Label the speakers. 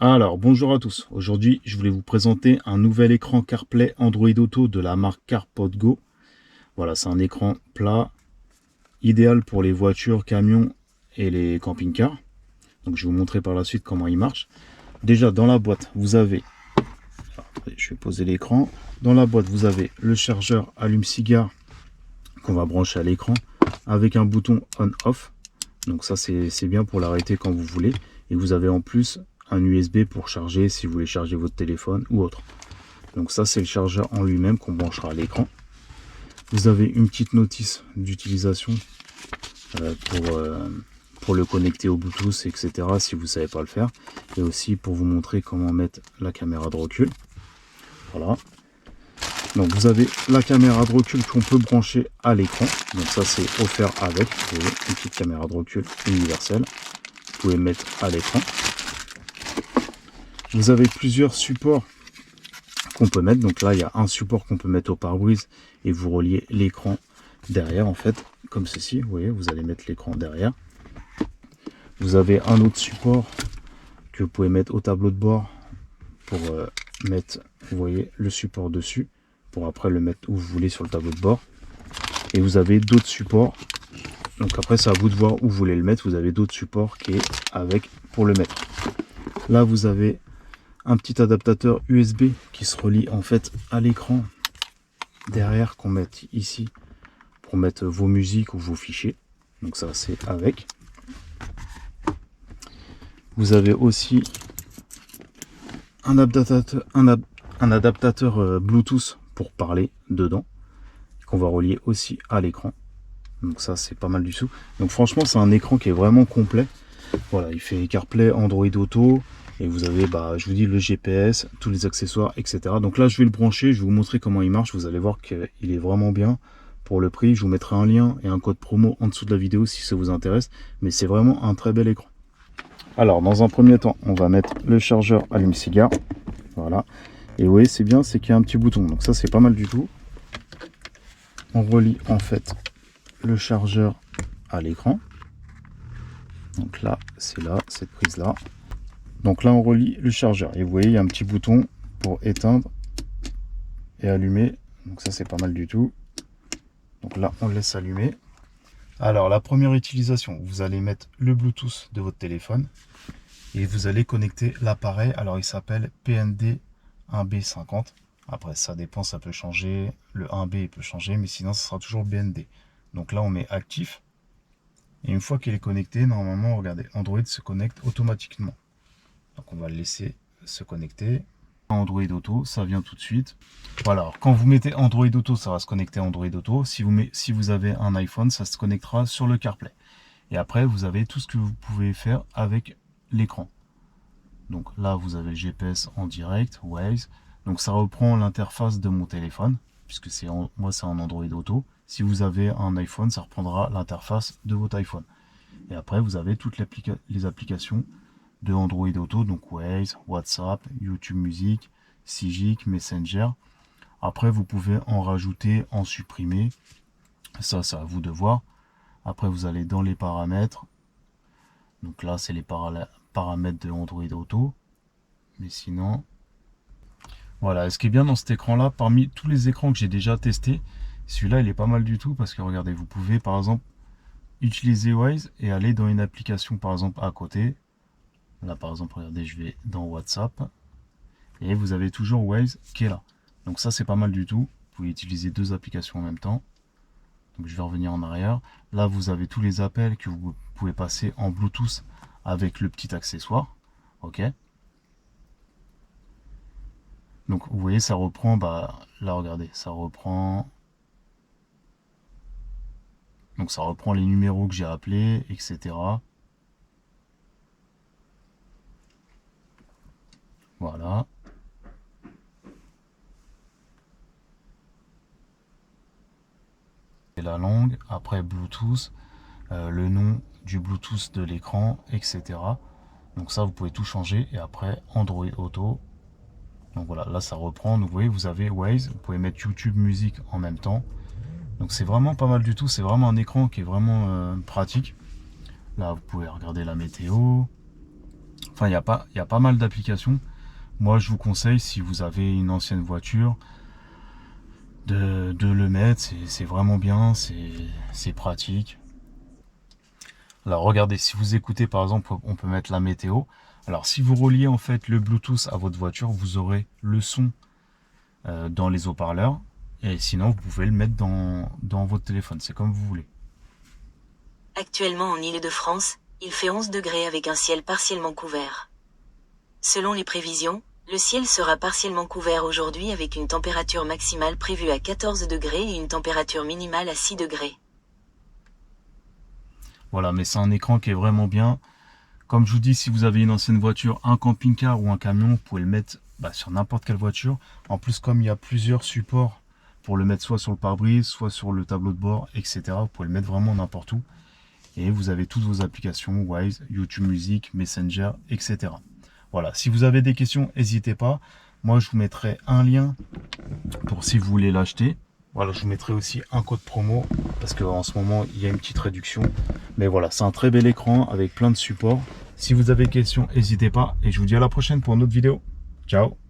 Speaker 1: Alors, bonjour à tous. Aujourd'hui, je voulais vous présenter un nouvel écran CarPlay Android Auto de la marque CarPod Go. Voilà, c'est un écran plat, idéal pour les voitures, camions et les camping-cars. Donc, je vais vous montrer par la suite comment il marche. Déjà, dans la boîte, vous avez... Attendez, je vais poser l'écran. Dans la boîte, vous avez le chargeur allume-cigare qu'on va brancher à l'écran avec un bouton on-off. Donc ça, c'est bien pour l'arrêter quand vous voulez. Et vous avez en plus un USB pour charger si vous voulez charger votre téléphone ou autre. Donc ça, c'est le chargeur en lui-même qu'on branchera à l'écran. Vous avez une petite notice d'utilisation pour le connecter au Bluetooth, etc. si vous ne savez pas le faire. Et aussi pour vous montrer comment mettre la caméra de recul. Voilà. Donc vous avez la caméra de recul qu'on peut brancher à l'écran. Donc ça, c'est offert avec. Vous voyez, une petite caméra de recul universelle. Vous pouvez mettre à l'écran. Vous avez plusieurs supports qu'on peut mettre. Donc là, il y a un support qu'on peut mettre au pare-brise et vous reliez l'écran derrière, en fait, comme ceci. Vous voyez, vous allez mettre l'écran derrière. Vous avez un autre support que vous pouvez mettre au tableau de bord pour mettre, vous voyez, le support dessus, pour après le mettre où vous voulez sur le tableau de bord. Et vous avez d'autres supports. Donc après, c'est à vous de voir où vous voulez le mettre. Vous avez d'autres supports qui est avec pour le mettre. Là, vous avez un petit adaptateur USB qui se relie en fait à l'écran derrière, qu'on met ici pour mettre vos musiques ou vos fichiers. Donc ça, c'est avec. Vous avez aussi un adaptateur Bluetooth pour parler dedans, qu'on va relier aussi à l'écran. Donc ça, c'est pas mal du tout. Donc franchement, c'est un écran qui est vraiment complet. Voilà, il fait CarPlay, Android Auto, et vous avez, je vous dis, le GPS, tous les accessoires, etc. Donc là, je vais le brancher, je vais vous montrer comment il marche. Vous allez voir qu'il est vraiment bien pour le prix. Je vous mettrai un lien et un code promo en dessous de la vidéo si ça vous intéresse. Mais c'est vraiment un très bel écran. Alors, dans un premier temps, on va mettre le chargeur allume-cigare. Voilà. Et vous voyez, c'est bien, c'est qu'il y a un petit bouton. Donc ça, c'est pas mal du tout. On relie en fait le chargeur à l'écran. Donc là, cette prise là. Donc là, on relie le chargeur. Et vous voyez, il y a un petit bouton pour éteindre et allumer. Donc ça, c'est pas mal du tout. Donc là, on le laisse allumer. Alors, la première utilisation, vous allez mettre le Bluetooth de votre téléphone et vous allez connecter l'appareil. Alors, il s'appelle PND 1B50. Après, ça dépend, ça peut changer. Le 1B, il peut changer, mais sinon, ça sera toujours BND. Donc là, on met actif. Et une fois qu'il est connecté, normalement, regardez, Android se connecte automatiquement. Donc on va le laisser se connecter. Android Auto, ça vient tout de suite. Voilà, alors quand vous mettez Android Auto, ça va se connecter à Android Auto. Si vous avez un iPhone, ça se connectera sur le CarPlay. Et après, vous avez tout ce que vous pouvez faire avec l'écran. Donc là, vous avez le GPS en direct, Waze. Donc ça reprend l'interface de mon téléphone, puisque moi c'est en Android Auto. Si vous avez un iPhone, ça reprendra l'interface de votre iPhone. Et après, vous avez toutes les applications de Android Auto, donc Waze, WhatsApp, YouTube Music, Sigic, Messenger. Après, vous pouvez en rajouter, en supprimer. Ça, c'est à vous de voir. Après, vous allez dans les paramètres. Donc là, c'est les paramètres de Android Auto. Mais sinon, voilà. Et ce qui est bien dans cet écran-là, parmi tous les écrans que j'ai déjà testés, celui-là, il est pas mal du tout parce que regardez, vous pouvez par exemple utiliser Waze et aller dans une application par exemple à côté. Là par exemple, regardez, je vais dans WhatsApp et vous avez toujours Waze qui est là. Donc ça, c'est pas mal du tout. Vous pouvez utiliser deux applications en même temps. Donc je vais revenir en arrière. Là, vous avez tous les appels que vous pouvez passer en Bluetooth avec le petit accessoire. Ok. Donc vous voyez, ça reprend, là regardez, ça reprend. Donc ça reprend les numéros que j'ai appelés, etc. Voilà. Et la langue, après Bluetooth, le nom du Bluetooth de l'écran, etc. Donc ça, vous pouvez tout changer. Et après, Android Auto. Donc voilà, là ça reprend. Donc vous voyez, vous avez Waze, vous pouvez mettre YouTube Music en même temps. Donc c'est vraiment pas mal du tout. C'est vraiment un écran qui est vraiment pratique. Là, vous pouvez regarder la météo. Enfin, il y a pas mal d'applications. Moi, je vous conseille, si vous avez une ancienne voiture, de le mettre. C'est vraiment bien, c'est pratique. Alors regardez, si vous écoutez par exemple, on peut mettre la météo. Alors si vous reliez en fait le Bluetooth à votre voiture, vous aurez le son dans les haut-parleurs. Et sinon, vous pouvez le mettre dans votre téléphone, c'est comme vous voulez.
Speaker 2: Actuellement en Île-de-France, il fait 11 degrés avec un ciel partiellement couvert. Selon les prévisions, le ciel sera partiellement couvert aujourd'hui avec une température maximale prévue à 14 degrés et une température minimale à 6 degrés.
Speaker 1: Voilà, mais c'est un écran qui est vraiment bien. Comme je vous dis, si vous avez une ancienne voiture, un camping-car ou un camion, vous pouvez le mettre sur n'importe quelle voiture. En plus, comme il y a plusieurs supports pour le mettre soit sur le pare-brise, soit sur le tableau de bord, etc. Vous pouvez le mettre vraiment n'importe où. Et vous avez toutes vos applications, Waze, YouTube Music, Messenger, etc. Voilà, si vous avez des questions, n'hésitez pas. Moi, je vous mettrai un lien pour si vous voulez l'acheter. Voilà, je vous mettrai aussi un code promo parce qu'en ce moment, il y a une petite réduction. Mais voilà, c'est un très bel écran avec plein de supports. Si vous avez des questions, n'hésitez pas. Et je vous dis à la prochaine pour une autre vidéo. Ciao!